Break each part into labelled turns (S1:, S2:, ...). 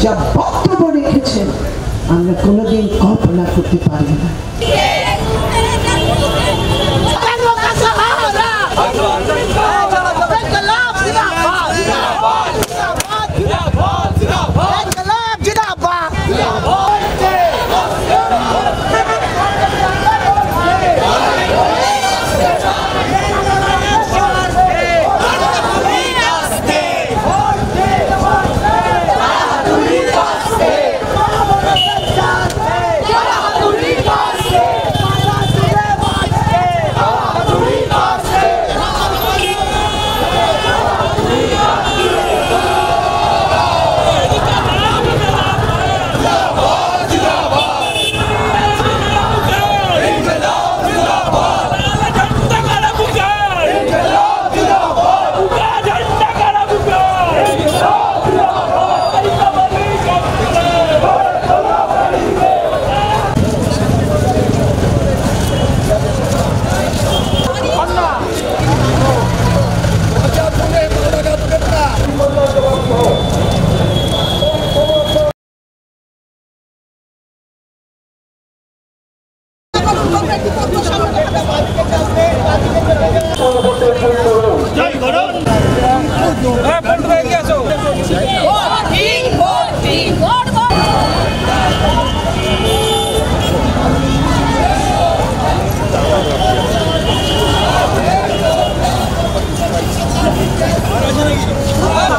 S1: যা বক্তব্য রেখেছেন আমরা কোনোদিন কল্পনা করতে পারি না।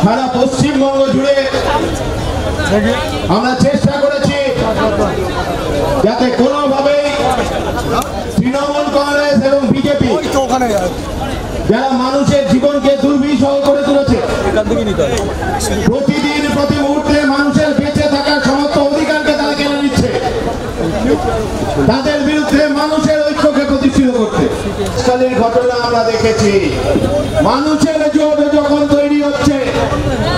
S2: সারা পশ্চিমবঙ্গ জুড়ে আমরা চেষ্টা করেছি যাতে কোনোভাবেই তৃণমূল কংগ্রেস এবং বিজেপি যারা মানুষের জীবনকে দুর্বিষহ করে তুলেছে, প্রতিদিন প্রতি মুহূর্তে মানুষের বেঁচে থাকার সমস্ত অধিকারকে তারা কেড়ে নিচ্ছে, তাদের বিরুদ্ধে মানুষের ঐক্যকে প্রতিষ্ঠিত করতে কালের ঘটনা আমরা দেখেছি। মানুষের জোট যখন তৈরি হচ্ছে,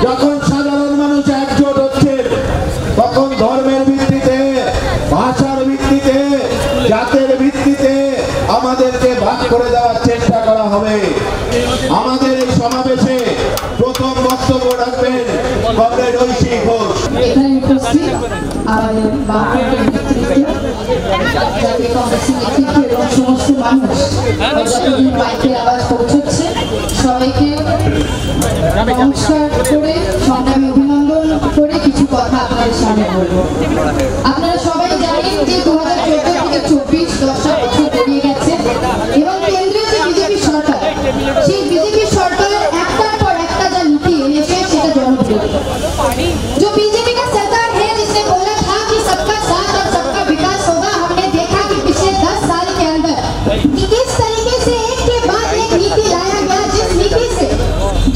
S2: যখন সাধারণ মানুষ একজোট হচ্ছে, তখন ধর্মের ভিত্তিতে, ভাষার ভিত্তিতে, জাতের ভিত্তিতে আমাদেরকে ভাগ করে দেওয়ার চেষ্টা করা হবে। আমাদের এই সমাবেশে প্রথম বক্তব্য রাখবেন কমরেড ঐশী ঘোষ।
S3: এখানে উপস্থিত আমাদের বাঁকুড়ার জাতীয় কংগ্রেসের নেতৃত্ব এবং সমস্ত মানুষ যতদিন মাইকের আওয়াজ পৌঁছচ্ছে সবাইকে নমস্কার করে সংগ্রামী অভিনন্দন করে কিছু কথা আপনাদের সামনে বলবো। আপনারা সবাই জানেন যে 2014 থেকে 24 10টা বছর পেরিয়ে গেছে এবং কেন্দ্রীয় যে বিজেপি সরকার, সেই বিজেপি সরকার একটার পর একটা যা নীতি এনেছে সেটা জনবিরোধী। जो बीजेपी का सरकार है जिसने बोला था कि सबका साथ और सबका विकास होगा, हमने देखा कि पिछले 10 साल के अंदर किस तरीके से एक के बाद एक नीति लाया गया, जिस नीति से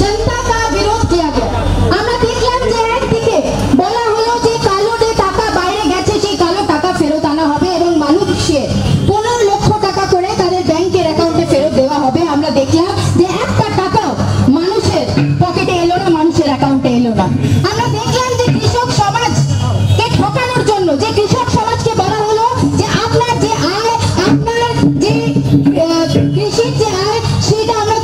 S3: जनता का विरोध किया गया। আমরা দেখলাম যে একদিকে বলা হলো যে কালো যে টাকা বাইরে গেছে সেই কালো টাকা ফেরত আনা হবে এবং মানুষের 15 লক্ষ টাকা করে তাদের ব্যাংকের অ্যাকাউন্টে ফেরত দেওয়া হবে। আমরা দেখলাম যে একটা টাকাও মানুষের পকেটে এলো না, মানুষের অ্যাকাউন্টে এলো না। আমরা দেখলাম যে কৃষক সমাজকে ঠকানোর জন্য যে কৃষক সমাজকে বলা হলো যে আপনার যে আয়, আপনার যে কৃষির যে আয় সেটা আমরা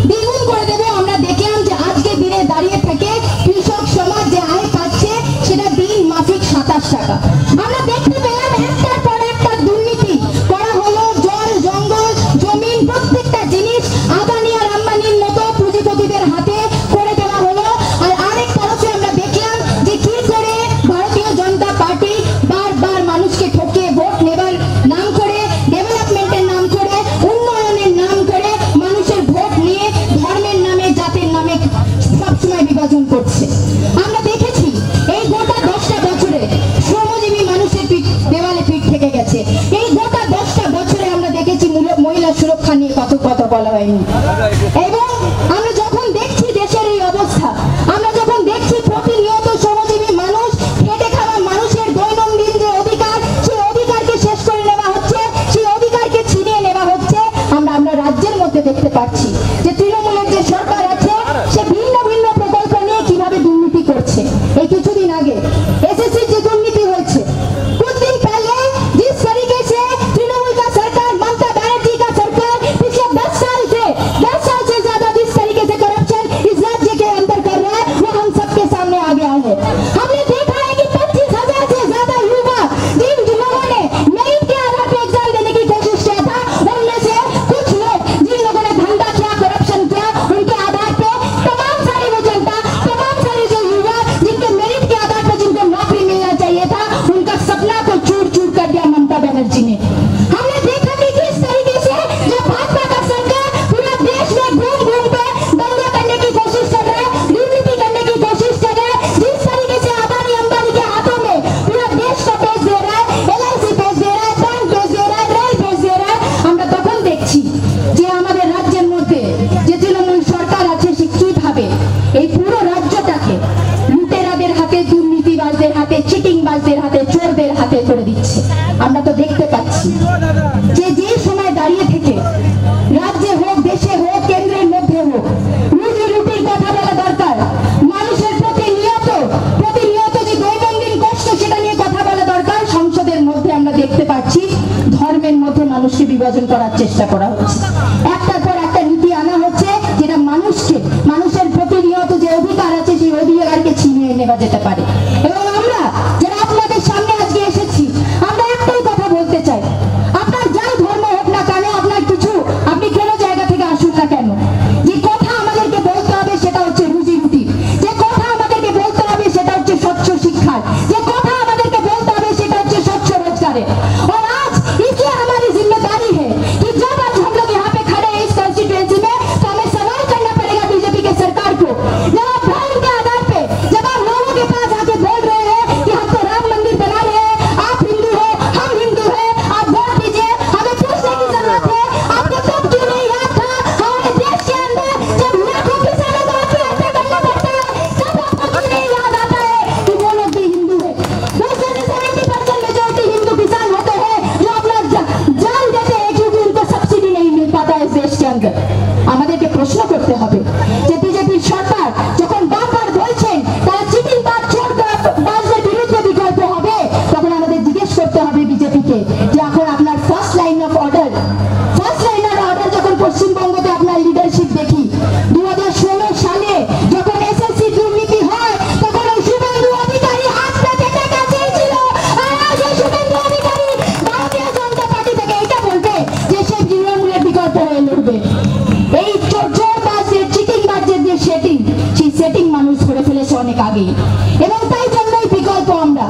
S3: দ্বিগুণ করে দেবো। আমরা দেখলাম যে আজকে দিনে দাঁড়িয়ে থেকে কৃষক সমাজ যে আয় পাচ্ছে সেটা দিন মাফিক 27 টাকা। আমরা দেখতে পেলাম একটার পর একটা দুর্নীতি করা হলো, জল, জঙ্গল, জমিন প্রত্যেকটা জিনিস আদানি আর আম্বানির মতো পুঁজিপতিদের হাতে করে দেওয়া হলো। আর আরেক তরফে আমরা দেখলাম যে কি করে ভারতীয় জনতা পার্টি বারবার মানুষকে ঠকিয়ে ভোট নেবার নাম করে, ডেভেলপমেন্টের নাম করে, উন্নয়নের নাম করে মানুষের ভোট নিয়ে ধর্মের নামে, জাতের নামে সবসময় বিভাজন করছে। আমরা দেখেছি এই গোটা 10টা বছরে শ্রমজীবী মানুষের দেওয়ালে পিঠ থেকে গেছে। এই গোটা 10টা বছরে আমরা দেখেছি মহিলা সুরক্ষা নিয়ে কত কথা বলা হয়নি। এবং আমরা যখন দেখছি দেশের এই অবস্থা, আমরা যখন দেখছি প্রতিনিয়ত শ্রমজীবী মানুষ, খেটে খাওয়া মানুষের দৈনন্দিন যে অধিকার, সেই অধিকারকে শেষ করে নেওয়া হচ্ছে, সেই অধিকারকে ছিনিয়ে নেওয়া হচ্ছে। আমরা রাজ্যের মধ্যে দেখতে পাচ্ছি যে তৃণমূলের যে সরকার আছে সে ভিন্ন ভিন্ন প্রকল্প নিয়ে কিভাবে দুর্নীতি করছে। এই কিছুদিন আগে এসএসসির যে দুর্নীতি হয়েছে, कुछ दिन पहले जिस तरीके से तृणमूल का सरकार, ममता बनर्जी का सरकार पिछले 10 साल से
S4: চাঁদাবাজদের হাতে, চোরদের হাতে করে দিচ্ছে। আমরা তো দেখতে পাচ্ছি যে যে সময় দাঁড়িয়ে থেকে রাজ্যে হোক, দেশে হোক, কেন্দ্রের মধ্যে হোক, রুজি রুটির কথা বলা দরকার। মানুষের প্রতিনিয়ত যে দৈনন্দিন কষ্ট সেটা নিয়ে কথা বলা দরকার। সংসদের মধ্যে আমরা দেখতে পাচ্ছি ধর্মের মধ্যে মানুষকে বিভাজন করার চেষ্টা করা হচ্ছে। একটার পর একটা নীতি আনা হচ্ছে যেটা মানুষের প্রতিনিয়ত যে অধিকার আছে সেই অধিকারকে ছিনিয়ে নেওয়া যেতে পারে। এবং আমরা যারা আপনাদের সামনে আজকে এসেছি, আমরা একটাই কথা বলতে চাই, আপনার যাই ধর্ম হোক না কেন, আপনি কোনো জায়গা থেকে আসুন না কেন, যে কথা আমাদেরকে বলতে হবে সেটা হচ্ছে রুজি রুটি, যে কথা আমাদেরকে বলতে হবে সেটা হচ্ছে স্বচ্ছ শিক্ষার, যে কথা আমাদেরকে বলতে হবে সেটা হচ্ছে স্বচ্ছ रोजगार। और आज इसलिए हमारी जिम्मेदारी है कि जब आज हम लोग यहाँ पे खड़े हैं इस कॉन्स्टिट्यूएंसी में, तो हमें सवाल करना पड़ेगा बीजेपी के सरकार को। जब आप धर्म के आधार पे, जब आप लोगों के पास आके बोल रहे हैं कि हम तो राम मंदिर बना रहे हैं, आप हिंदू हो, हम हिंदू हैं, आप वोट दीजिए, हमें पूछने की जरूरत है आपको तब क्यों नहीं याद था हमारे देश के अंदर जब लाखों किसानों को आत्महत्या करना पड़ता है, तब आपको क्यों नहीं याद आता है कि वो लोग भी हिंदू है। 70% मेजोरिटी हिंदू किसान होते हैं जो अपना जान देते हैं क्योंकि उनको सब्सिडी नहीं मिल पाता है इस देश के अंदर। আমাদেরকে প্রশ্ন করতে হবে যে বিজেপির সরকার যখন বারবার বলছেন তারা চিটিংবাজ চোরবাজদের বিরুদ্ধে বিকল্প হবে, তখন আমাদের জিজ্ঞেস করতে হবে বিজেপিকে যে এখন আপনার ফার্স্ট লাইন অফ অর্ডার যখন পশ্চিমবঙ্গতে আপনার লিডারশিপ দেখি 2016 সালে যখন এসএসসি দুর্নীতি হয় তখন ওই শুভেন্দু অধিকারী হাত পেতে টাকা চেয়েছিল। আর আজ ওই শুভেন্দু অধিকারী ভারতীয় জনতা পার্টি থেকে এটা বলবে যে সে তৃণমূলের বিকল্প হয়ে লড়বে। এই চোরবাজদের চিটিংবাজদের যে সেই সেটিং মানুষ ধরে ফেলেছে অনেক আগে, এবং তাই জন্যই বিকল্প আমরা,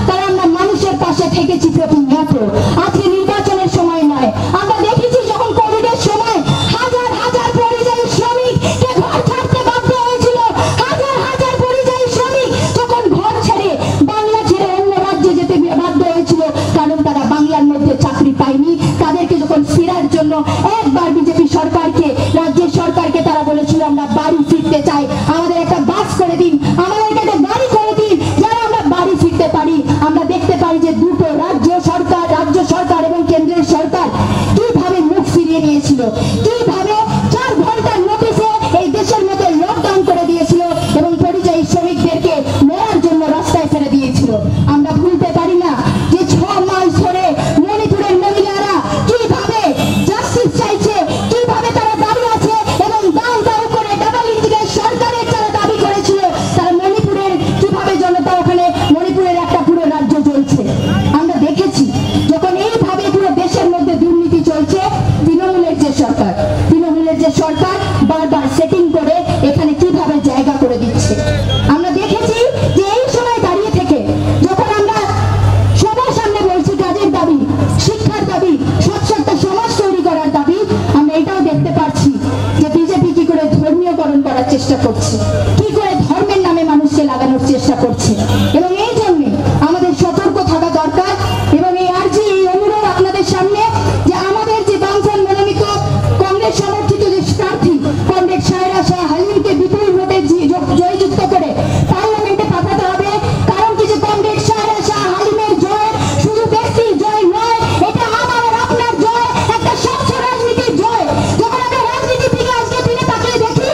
S4: কারণ আমরা মানুষের পাশে থেকেছি প্রতিনিয়ত। আজকে নির্বাচনের সময় নয়, আমরা দেখেছি যখন কোভিডের সময় হাজার হাজার পরিযায়ী শ্রমিককে ঘর ছাড়তে বাধ্য হয়েছিল, হাজার পরিযায়ী শ্রমিক যখন ঘর ছেড়ে বাংলা ছেড়ে অন্য রাজ্যে যেতে বাধ্য হয়েছিল কারণ তারা বাংলার মধ্যে চাকরি পায়নি। তাদেরকে যখন ফেরার জন্য একবার বিজেপি সরকারকে, রাজ্যের সরকারকে তারা বলেছিল আমরা বাড়ি ফিরতে চাই, আমাদের একটা বাস করে দিন, আমাদেরকে একটা গাড়ি করে দিন যেন আমরা বাড়ি ফিরতে পারি। আমরা দেখতে পারি যে দুটো রাজ্য সরকার এবং কেন্দ্রের সরকার কিভাবে মুখ ফিরিয়ে নিয়েছিল, কিভাবে 4 ঘন্টার নোটিশে এই দেশের মধ্যে লকডাউন করে দিয়েছিল এবং পরিযায়ী শ্রমিকদেরকে মরার জন্য রাস্তায় ফেলে দিয়েছিল। আমরা ভুলতে পারি না যে 6 মাস ধরে মণিপুরের মহিলারা কিভাবে জাস্টিস চাইছে, কিভাবে তারা দাঁড়িয়ে আছে এবং দাউ করে ডাবল ইঞ্জিনের সরকারের যারা দাবি করেছিল তারা কিভাবে জনতা ওখানে মণিপুরের একটা পুরো রাজ্য চলছে। আমরা দেখেছি যখন এইভাবে পুরো দেশের মধ্যে দুর্নীতি চলছে, তৃণমূলের যে সরকার বারবার সেটিং করে এখানে কিভাবে জায়গা করে দিচ্ছে। আমরা দেখেছি যে এই সময় দাঁড়িয়ে থেকে যখন আমরা সবার সামনে বলছি কাজের দাবি, শিক্ষার দাবি, স্বচ্ছ একটা সমাজ তৈরি করার দাবি, আমরা এটাও দেখতে পাচ্ছি যে বিজেপি কি করে ধর্মীয়করণ করার চেষ্টা করছে, কি করে ধর্মের নামে মানুষকে লাগানোর চেষ্টা করছে। এবং এই জন্য আমাদের সতর্ক থাকা দরকার। এবং এই অনুরোধ আপনাদের সামনে যে আমাদের যে বামফ্রন্ট মনোনীত কংগ্রেস সমর্থিত যে প্রার্থী কমরেড সায়রা শাহ হালিমকে বিপুল ভোটে জয়যুক্ত করে পার্লামেন্টে পাঠাতে হবে। কারণ কি যে কমরেড সায়রা শাহ হালিমের জয় শুধু ব্যক্তির জয় নয়, এটা আমার আর আপনার জয়, একটা স্বচ্ছ রাজনীতির জয়। যখন আমরা রাজনীতির দিকে আজকে দিনে তাকিয়ে দেখি,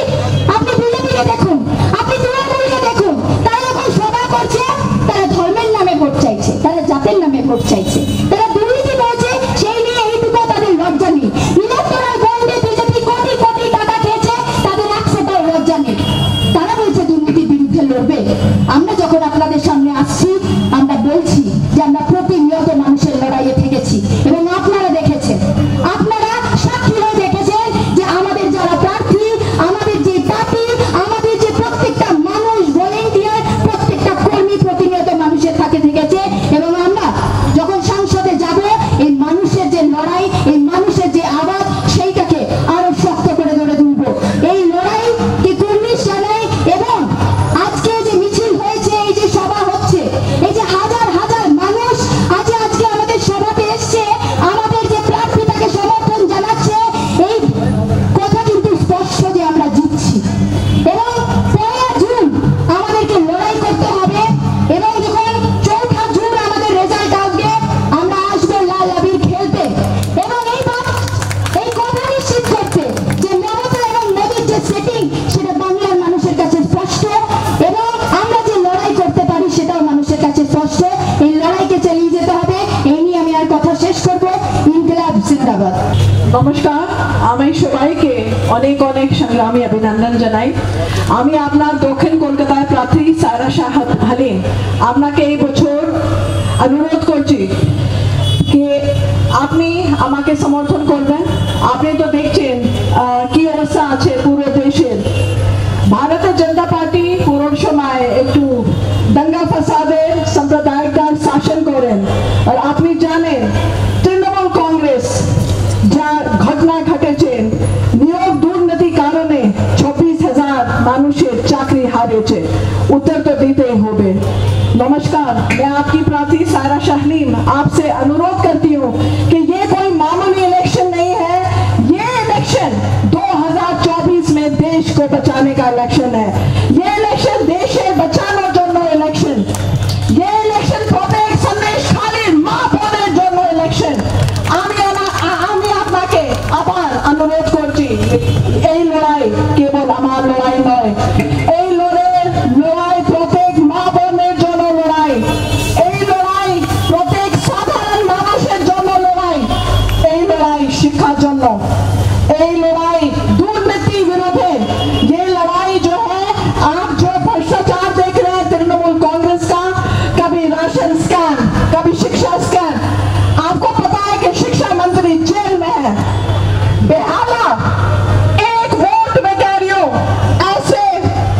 S4: আপনি বিজেপিকে দেখুন, আপনি তৃণমূলকে দেখুন, তারা যখন সভা করছে তারা ধর্মের নামে ভোট চাইছে, তারা জাতের নামে ভোট চাইছে, তারা দুর্নীতি করেছে সেই নিয়ে এইটুকু তাদের লজ্জা নেই। ইলেকটোরাল বন্ডে বিজেপি কোটি কোটি টাকা খেয়েছে, তাদের 100টাও লজ্জা নেই। তারা বলছে দুর্নীতির বিরুদ্ধে লড়বে। আমরা যখন আপনাদের সামনে আসছি আমরা বলছি যে আমরা প্রতিনিয়ত মানুষের লড়াইয়ে থেকেছি এবং আপনারা দেখেছেন, আপনারা সাক্ষী হয়ে দেখেছেন যে আমাদের যারা প্রার্থী, আমাদের যে পার্টি, আমাদের যে প্রত্যেকটা মানুষ ভলেন্টিয়ার, প্রত্যেকটা কর্মী প্রতিনিয়ত মানুষের থাকে থেকেছে। এবং আমরা যখন সংসদে কষ্টে এই লড়াইকে চালিয়ে যেতে হবে। এই নিয়ে আমি আর কথা শেষ করব। ইনকিলাব জিন্দাবাদ।
S5: নমস্কার, আমি সবাইকে অনেক অনেক সংগ্রামী অভিনন্দন জানাই। আমি আপনার দক্ষিণ কলকাতার প্রার্থী সায়রা শাহ হালিম আপনাকে এই বছর অনুরোধ করছি कि আপনি আমাকে সমর্থন করবেন। আপনি তো দেখছেন কি অবস্থা আছে পুরো দেশের। ভারতীয় জনতা পার্টি পুরো সময় একটু দাঙ্গা ফাসাদের সাম্প্রদায়িকতার শাসন করেন। আর আপনি জানেন তৃণমূল কংগ্রেস যা ঘটনা ঘটেছে, নিয়োগ দুর্নীতির কারণে 26,000 মানুষের চাকরি হারিয়েছে। उत्तर तो देते ही होगे। नमस्कार, मैं आपकी प्रार्थी सायरा शाह हलीम आपसे अनुरोध करती हूँ कि ये कोई मामूली इलेक्शन नहीं है। ये इलेक्शन 2024 में देश को बचाने का इलेक्शन है। ये इलेक्शन देश से बचाने जोनो इलेक्शन। ये इलेक्शन प्रत्येक संदेश खाली माँ बोले जोनो इलेक्शन। আমি আপনাকে আবার অনুরোধ করছি, এই লড়াই কেবল আমার লড়াই নয়। এই লড়াই প্রত্যেক মা বোনের জন্য লড়াই। এই লড়াই প্রত্যেক সাধারণ মানুষের জন্য লড়াই। এই লড়াই শিক্ষার জন্য। এই লড়াই दुर्नीति विरोधी। ये लड़ाई जो है, आप जो भ्रष्टाचार देख रहे हैं तृणमूल कांग्रेस का, कभी राशन स्कैम, कभी शिक्षा स्कैम। आपको पता है कि शिक्षा मंत्री जेल में है। बेहाला एक वोट में कह रही हूं, ऐसे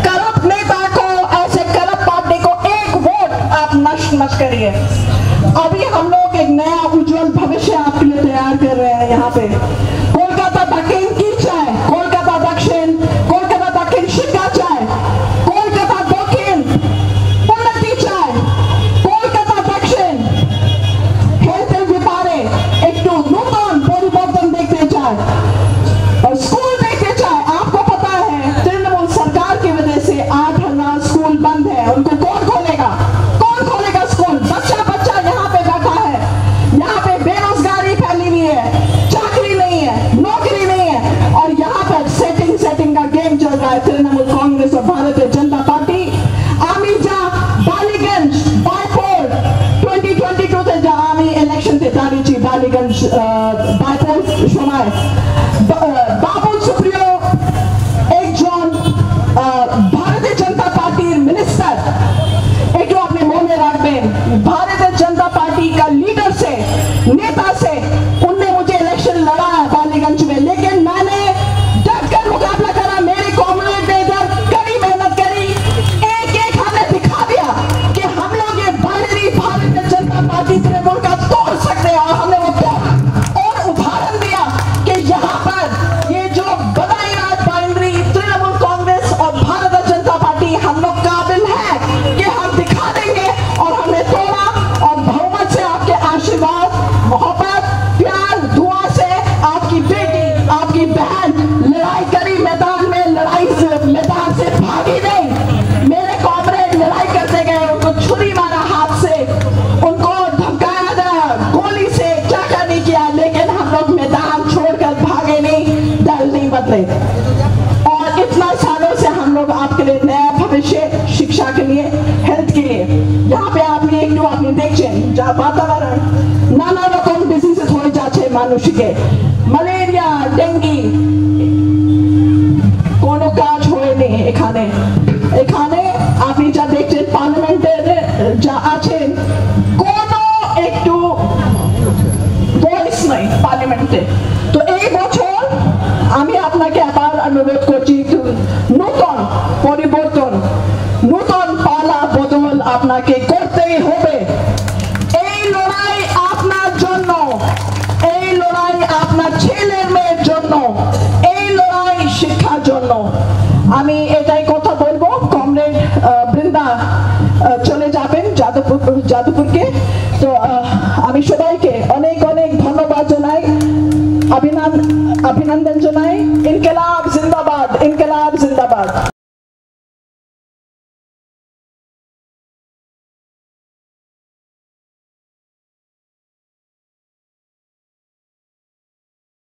S5: करप्ट नेता को, ऐसे करप्ट पार्टी को एक वोट आप नष्ट मत करिए। अभी हम लोग एक नया उज्जवल भविष्य आपके लिए तैयार कर रहे हैं। यहाँ पे कोलकाता दक्षिण की चाय, कोलकाता दक्षिण शिक्षा चाय, कोलकाता दक्षिण उन्नति चाय, कोलकाता दक्षिण हेल्थের ব্যাপারে একটু নতুন পরিবর্তন দেখতে চায় और स्कूल देखते चाहे। आपको पता है तृणमूल सरकार की वजह से 8,000 स्कूल बंद है। उनको कौन खोलेगा? कौन खोलेगा स्कूल? बच्चा यहाँ पे बैठा है। यहाँ पे बेरोजगारी फैली हुई है, चाकरी नहीं है, नौकरी नहीं है। और यहाँ पर सेटिंग का गेम चल रहा है तृणमूल कांग्रेस और भारतीय जनता पार्टी। আমি যা বালিগঞ্জ বাইপোল 2022 তে যা আমি ইলেকশন তে দাঁড়িয়েছি, বালিগঞ্জ বাইপোল সময় বাবুল সুপ্রিয় একজন ভারতীয় জনতা পার্টির মিনিস্টার। একটু আপনি মনে রাখবেন, भारतीय जनता पार्टी का लीडर से, नेता से उनने मुझे इलेक्शन लड़ाया बालीगंज में, लेकिन मैंने डटकर मुकाबला करा। मेरी कॉम्रेड ने इधर कड़ी मेहनत करी। एक हमने दिखा दिया कि हम लोग ये बाइनरी भारतीय जनता पार्टी तृणमूल का तोड़ सकते हैं। और हमने वो तोड़ा और उदाहरण दिया कि यहाँ पर ये जो बदाई राज बाइनरी तृणमूल कांग्रेस और भारतीय जनता पार्टी हम लोग काबिल है कि हम दिखा देंगे। और हमने तोड़ा और बहुमत से आपके आशीर्वाद, मोहब्बत, प्यार, दुआ से आपकी बेटी, आपकी बहन लड़ाई करी मैदान में। लड़ाई से मैदान से भागी नहीं। मेरे कॉमरेड लड़ाई करते गए, उनको छुरी मारा हाथ से, उनको धमकाया गया गोली से, क्या नहीं किया। लेकिन हम लोग मैदान छोड़कर भागे नहीं, दल नहीं बदले। और इतना सालों से हम लोग आपके लिए नया भविष्य, शिक्षा के लिए, हेल्थ के लिए, यहाँ पे আপনি একটু আপনি দেখছেন যা বাতাবরণ, নানা রকম ডিজিজ হয়ে যাচ্ছে মানুষকে, ম্যালেরিয়া, ডেঙ্গি, কোনো কাজ হয়নি এখানে। আপনি যা দেখছেন পার্লামেন্টের যা আছেন, কোনো একটু ভয়েস নাই পার্লামেন্টে। তো এই বছর আমি আপনাকে আবার অনুরোধ করছি, নতুন পরিবর্তন, নতুন পালা বদল আপনাকে করতেই হবে। এই লড়াই আপনার জন্য, এই লড়াই আপনার ছেলের মেয়ের জন্য, এই লড়াই শিক্ষার জন্য। আমি এটাই কথা বলবো। কমরেড বৃন্দা চলে যাবেন যাদবপুরকে। তো আমি সবাইকে অনেক ধন্যবাদ জানাই, অভিনন্দন